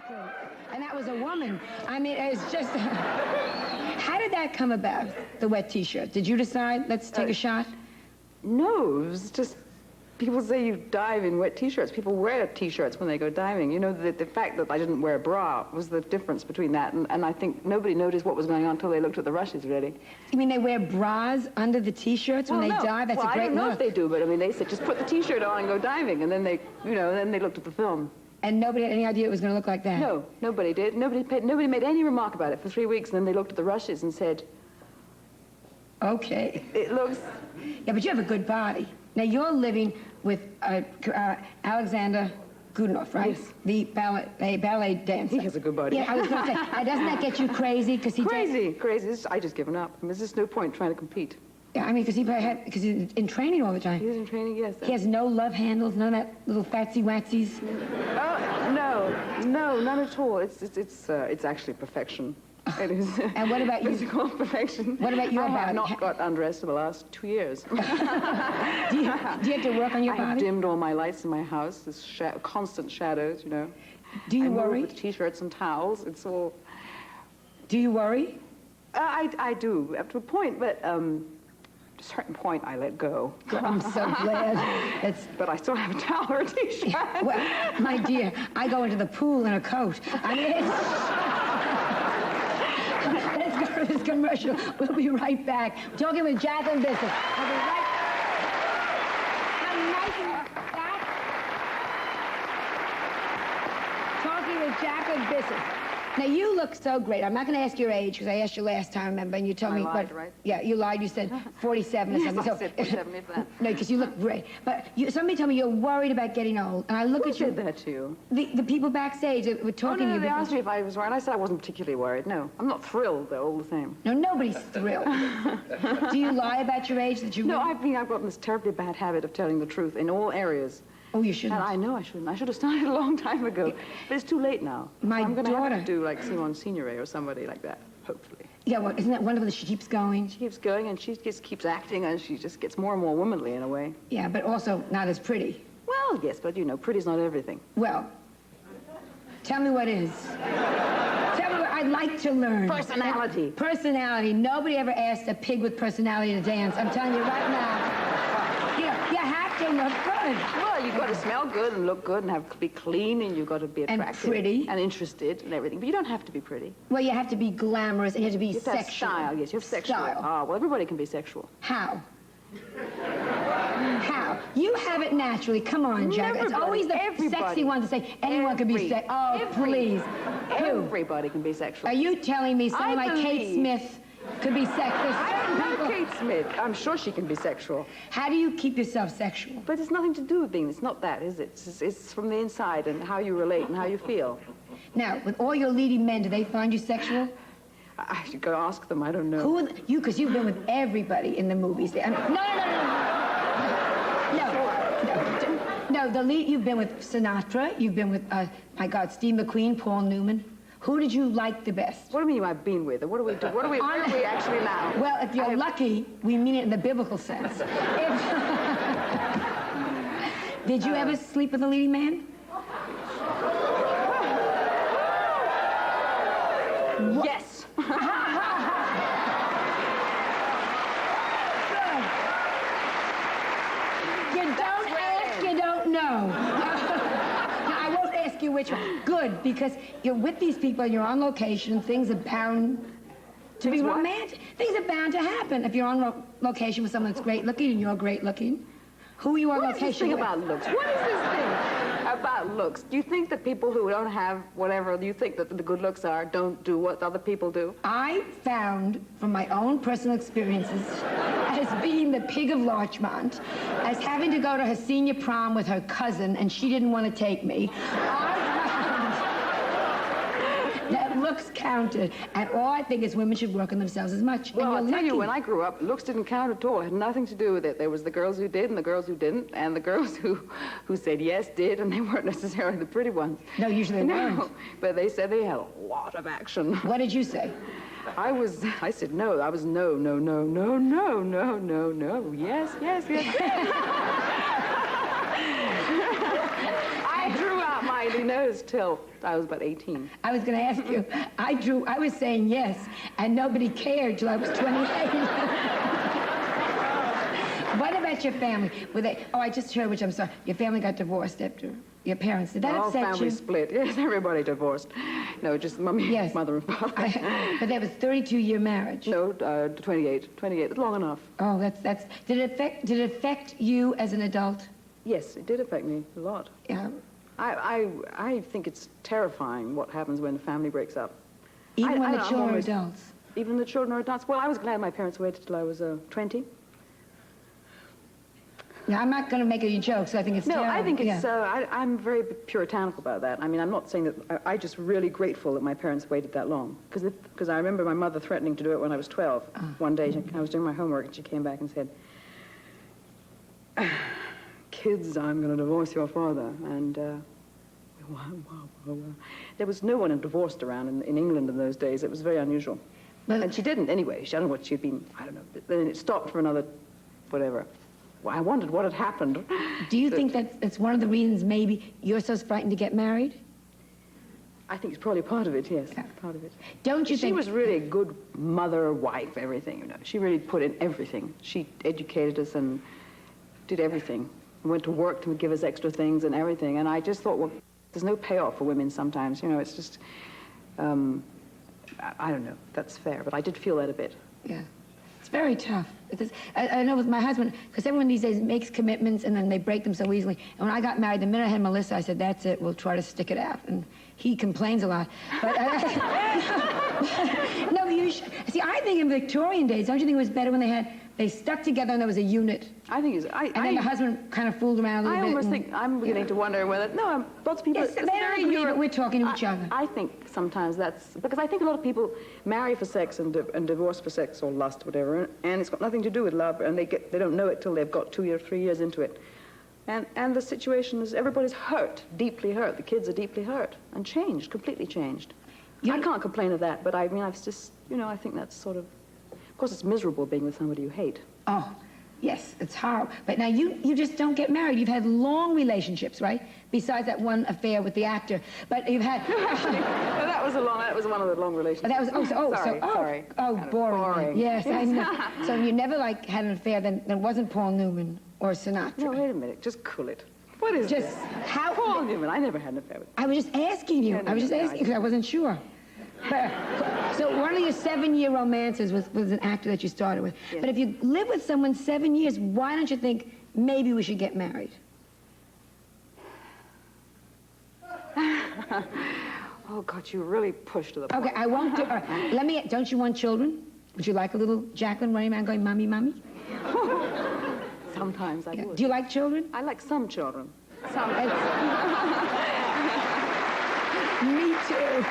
Exactly. And that was a woman. I mean, it was just... How did that come about, the wet T-shirt? Did you decide, let's take a shot? No, it was just... People say you dive in wet T-shirts. People wear T-shirts when they go diving. You know, the fact that I didn't wear a bra was the difference between that, and I think nobody noticed what was going on until they looked at the rushes, really. You mean they wear bras under the T-shirts when they dive? That's a great I don't know look. if they do, but I mean, they said, just put the T-shirt on and go diving, and then they, you know, then they looked at the film. And nobody had any idea it was going to look like that? No, nobody did. Nobody made any remark about it for 3 weeks, and then they looked at the rushes and said... Okay. It looks... Yeah, but you have a good body. Now, you're living with Alexander Goodenough, right? Yes. The ballet dancer. He has a good body. Yeah, I was going to say, doesn't that get you crazy? Because he Crazy. I just given up. I mean, there's just no point trying to compete. Yeah, I mean, because he's in training all the time. He's in training, yes. He has no love handles, none of that little fatsy-watsies? Oh, no, none at all. It's actually perfection. It is. And what about you? Physical perfection. What about your body? I have not got undressed in the last 2 years. do you have to work on your body? I have dimmed all my lights in my house. There's constant shadows, you know. Do you worry? With T-shirts and towels. It's all... Do you worry? I do, up to a point, but at a certain point I let go. I'm so glad. But I still have a towel or a T-shirt. Well, my dear, I go into the pool in a coat. I mean, let's go to this commercial. We'll be right back. We're talking with Jacqueline Bisset. We'll be right back. I'm nice back. Talking with Jacqueline Bisset. Now, you look so great. I'm not going to ask your age, because I asked you last time, remember, and you told me... I lied, right? Yeah, you lied. You said 47 or something. Yes, I said 47, if that. No, because you look great. But somebody told me you're worried about getting old, and I look at you... Who said that to you? The people backstage that were talking to you. They asked me if I was worried. I said I wasn't particularly worried. No, I'm not thrilled, though, all the same. No, nobody's thrilled. Do you lie about your age that you... No, I've gotten this terribly bad habit of telling the truth in all areas. Oh, you shouldn't. And I know I shouldn't. I should have started a long time ago. But it's too late now. My I'm going to daughter... have to do like Simone Signoret or somebody like that, hopefully. Yeah, well, isn't that wonderful that she keeps going? She keeps going, and she just keeps acting, and she just gets more and more womanly in a way. Yeah, but also not as pretty. Well, yes, but you know, pretty's not everything. Well, tell me what is. Tell me what I'd like to learn. Personality. Personality. Nobody ever asked a pig with personality to dance. I'm telling you right now. You have to look good. Well, you've got to smell good and look good and be clean, and you've got to be attractive. And pretty. And interested and everything. But you don't have to be pretty. Well, you have to be glamorous and you have to be You have to have sexual. style, yes, you have sexual. Style. Oh, well, everybody can be sexual. How? How? You have it naturally. Come on, Jack. It's always the sexy one to say anyone can be sexy. Oh, please. Everybody can be sexual. Are you telling me someone like Kate believe- Smith could be sexy? I don't know Kate Smith. I'm sure she can be sexual. How do you keep yourself sexual? But it's nothing to do with being. It's not that, is it? It's from the inside and how you relate and how you feel. Now, with all your leading men, do they find you sexual? I should go ask them. I don't know. Who are you? Because you've been with everybody in the movies. No. The lead. You've been with Sinatra. You've been with, my God, Steve McQueen, Paul Newman. Who did you like the best? What do you mean I've been with? What do we do? Where are we actually now? Well, if you're lucky, we mean it in the biblical sense. Did you ever sleep with a leading man? Yes. You don't ask, you don't know. Now, I won't ask you which one. Good, because you're with these people and you're on location and things are bound to be romantic. Things are bound to happen if you're on location with someone that's great looking and you're great looking. Who are you on location with? What is this thing about looks? What is this thing about looks? Do you think that people who don't have whatever you think that the good looks are don't do what other people do? I found from my own personal experiences as being the pig of Larchmont, as having to go to her senior prom with her cousin and she didn't want to take me, that looks counted, and all I think is women should work on themselves as much. Well, and I'll tell you, when I grew up, looks didn't count at all. It had nothing to do with it. There was the girls who did and the girls who didn't, and the girls who said yes did, and they weren't necessarily the pretty ones. No, usually they weren't. But they said they had a lot of action. What did you say? I said no. I was no, yes. I drew out my nobody knows till I was about 18. I was going to ask you. I was saying yes, and nobody cared till I was 28. What about your family? Were they? Oh, I just heard, which I'm sorry. Your family got divorced after your parents. Did that upset you? All family split. Yes, everybody divorced. No, just mummy, yes. mother and father. But that was 32-year marriage. No, 28. 28. Long enough. Oh, that's. Did it affect you as an adult? Yes, it did affect me a lot. Yeah. I think it's terrifying what happens when the family breaks up. Even when the children are adults. Even the children are adults. Well, I was glad my parents waited till I was 20. Yeah, I'm not going to make any jokes. I think it's terrible. No, I think it's. I'm very puritanical about that. I mean, I'm not saying that. I'm just really grateful that my parents waited that long. Because I remember my mother threatening to do it when I was 12. One day, I was doing my homework, and she came back and said, "Kids, I'm going to divorce your father." And there was no one divorced around in England in those days. It was very unusual. And she didn't anyway. I don't know what she'd been. I don't know. But then it stopped for another, whatever. Well, I wondered what had happened. Do you think that's one of the reasons maybe you're so frightened to get married? I think it's probably part of it, yes. Yeah. Part of it. Don't you think... She was really a good mother, wife, everything, you know. She really put in everything. She educated us and did everything. Went to work to give us extra things and everything. And I just thought, well, there's no payoff for women sometimes. You know, it's just... I don't know. That's fair. But I did feel that a bit. Yeah. It's very tough. I know with my husband, because everyone these days makes commitments and then they break them so easily. And when I got married, the minute I had Melissa, I said, that's it, we'll try to stick it out. And he complains a lot. But no, you should. See, I think in Victorian days, don't you think it was better when they stuck together and there was a unit? I think it's... And then the husband kind of fooled around a little bit. I almost think, I'm beginning to wonder whether... No, lots of people... Yes, they don't agree, but we're talking to each other. I think sometimes that's... Because I think a lot of people marry for sex and divorce for sex or lust, whatever, and it's got nothing to do with love, and they don't know it till they've got 2 or 3 years into it. And the situation is everybody's hurt, deeply hurt. The kids are deeply hurt and changed, completely changed. I can't complain of that, but I mean, I've just, you know, I think that's sort of... Of course, it's miserable being with somebody you hate. Oh, yes, it's horrible. But now you just don't get married. You've had long relationships, right? Besides that one affair with the actor. But you've had... that was one of the long relationships. That was, sorry. Oh, boring. Yes, I know. So you never, like, had an affair that wasn't Paul Newman or Sinatra? No, wait a minute. Just cool it. What is this? How... Paul Newman. I never had an affair with him. I was just asking you. I was just asking because I wasn't sure. So one of your 7-year romances was an actor that you started with. Yes. But if you live with someone 7 years, why don't you think maybe we should get married? Oh, God, you really pushed to the point. Okay, I won't do... All right, don't you want children? Would you like a little Jacqueline running around going, "Mommy, Mommy"? Sometimes I would. Do you like children? I like some children. Some. Me too.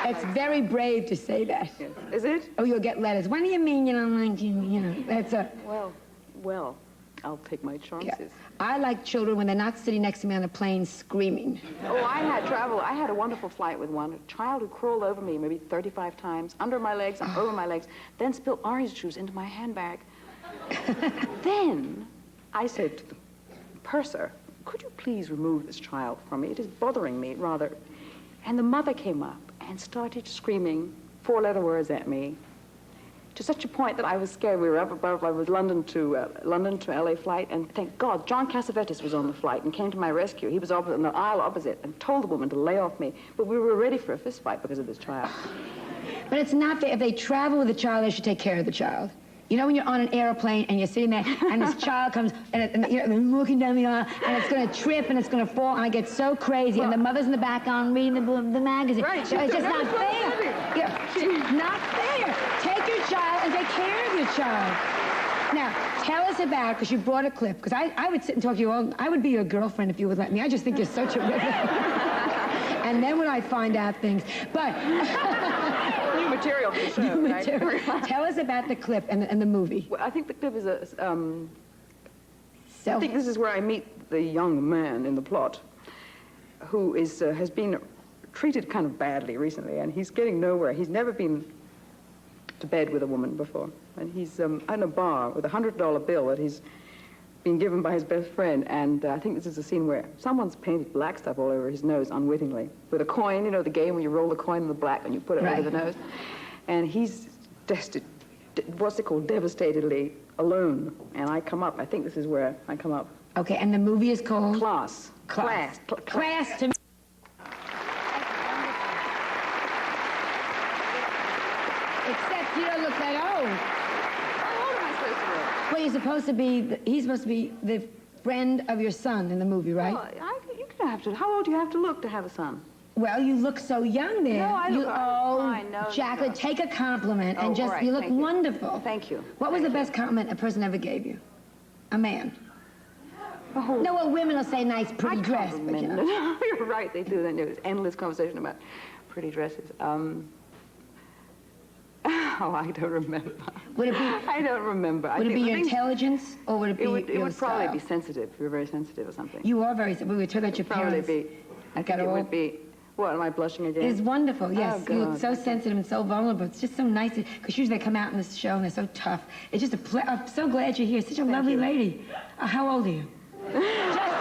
It's very brave to say that. Yes. Is it? Oh, you'll get letters. What do you mean you don't like you? You know, that's a... Well, I'll take my chances. Yeah. I like children when they're not sitting next to me on a plane screaming. Oh, I had a wonderful flight with one. A child who crawled over me maybe 35 times, under my legs and over my legs, then spilled orange juice into my handbag. Then I said to the purser, "Could you please remove this child from me? It is bothering me, rather." And the mother came up and started screaming 4-letter words at me, to such a point that I was scared. We were up above. I was London to LA flight, and thank God, John Cassavetes was on the flight and came to my rescue. He was on the aisle opposite and told the woman to lay off me. But we were ready for a fist fight because of this child. But it's not fair. If they travel with a child, they should take care of the child. You know when you're on an airplane and you're sitting there and this child comes and you know, they're looking down the aisle and it's going to trip and it's going to fall and I get so crazy and the mother's in the background reading the magazine. Right. So it's just not fair. Yeah, not fair. Take your child and take care of your child. Now, tell us about, because you brought a clip, because I would sit and talk to you all, I would be your girlfriend if you would let me. I just think you're such a... And then when I find out things, but... New material for the show, right? Tell us about the clip and the movie. Well, I think the clip is I think this is where I meet the young man in the plot, who has been treated kind of badly recently, and he's getting nowhere. He's never been to bed with a woman before, and he's in a bar with a $100 bill that he's been given by his best friend, and I think this is a scene where someone's painted black stuff all over his nose unwittingly with a coin, you know, the game where you roll the coin in the black and you put it over the nose, and he's just, what's it called, devastatedly alone, and I come up. I think this is where I come up. Okay, and the movie is called? Class. Class to me. Except you don't look that old. How old am I supposed to look? Well, you're supposed to be, he's supposed to be the friend of your son in the movie, right? Well, you don't have to. How old do you have to look to have a son? Well, you look so young there. No, I look fine. No, Jacqueline, no. take a compliment and just, right. you look Thank you. wonderful. Thank you. What was the best compliment a person ever gave you? A man. Oh. No, well, women will say nice, pretty dress. But, you know. You're right, they do. Then there's endless conversation about pretty dresses. Oh, I don't remember. Would it be? I don't remember. Would it be your intelligence, or would it be It your would style? probably be sensitive. You're very sensitive or something. You are very. We were talking about your Probably parents. be. I think it would be. What, am I blushing again? It's wonderful, yes. Oh, You look God. so sensitive and so vulnerable. It's just so nice, because usually they come out in this show and they're so tough. It's just a I'm so glad you're here. Such a lovely lady. How old are you? Just